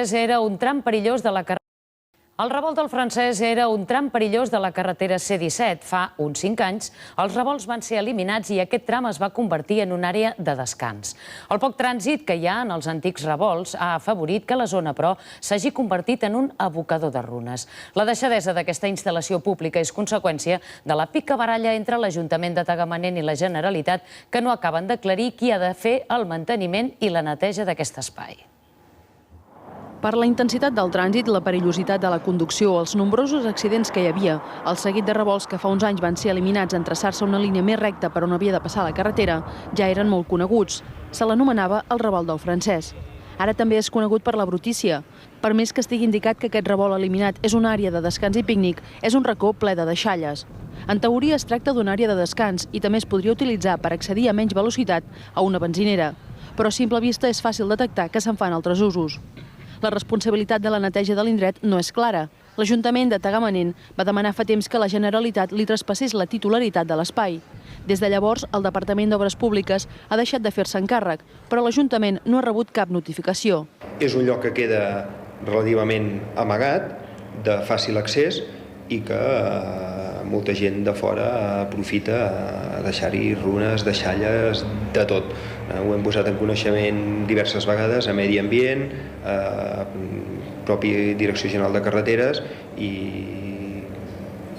Era un tram perillós de la carretera. El revolt del Francès era un tram perillós de la carretera C-17. Fa uns 5 anys, els revolts van ser eliminats i aquest tram es va convertir en una àrea de descans. El poc trànsit que hi ha en els antics revolts ha afavorit que la zona, però, s'hagi convertit en un abocador de runes. La deixadesa d'aquesta instal·lació pública és conseqüència de la picabaralla entre l'Ajuntament de Tagamanent i la Generalitat, que no acaben d'aclarir qui ha de fer el manteniment i la neteja d'aquest espai. Per la intensitat del trànsit, la perillositat de la conducció, els nombrosos accidents que hi havia, el seguit de revolts que fa uns anys van ser eliminats en traçar-se una línia més recta per on havia de passar la carretera, ja eren molt coneguts. Se l'anomenava el revolt del Francès. Ara també és conegut per la brutícia. Per més que estigui indicat que aquest revolt eliminat és una àrea de descans i pícnic, és un racó ple de deixalles. En teoria es tracta d'una àrea de descans i també es podria utilitzar per accedir a menys velocitat a una benzinera. Però a simple vista és fàcil detectar que se'n fan altres usos. La responsabilitat de la neteja de l'indret no és clara. L'Ajuntament de Tagamanent va demanar fa temps que la Generalitat li traspassés la titularitat de l'espai. Des de llavors, el Departament d'Obres Públiques ha deixat de fer-se encàrrec, però l'Ajuntament no ha rebut cap notificació. És un lloc que queda relativament amagat, de fàcil accés, i que molta gent de fora aprofita a deixar-hi runes, deixalles, de tot. Ho hem posat en coneixement diverses vegades a Medi Ambient, a propi Direcció General de Carreteres, i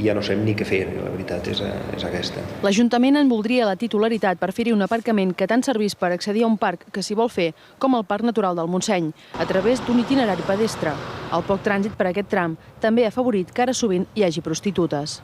ja no sabem ni què fer, la veritat és aquesta. L'Ajuntament en voldria la titularitat per fer-hi un aparcament que tant servís per accedir a un parc que s'hi vol fer, com el Parc Natural del Montseny, a través d'un itinerari pedestre. El poc trànsit per aquest tram també ha afavorit que ara sovint hi hagi prostitutes.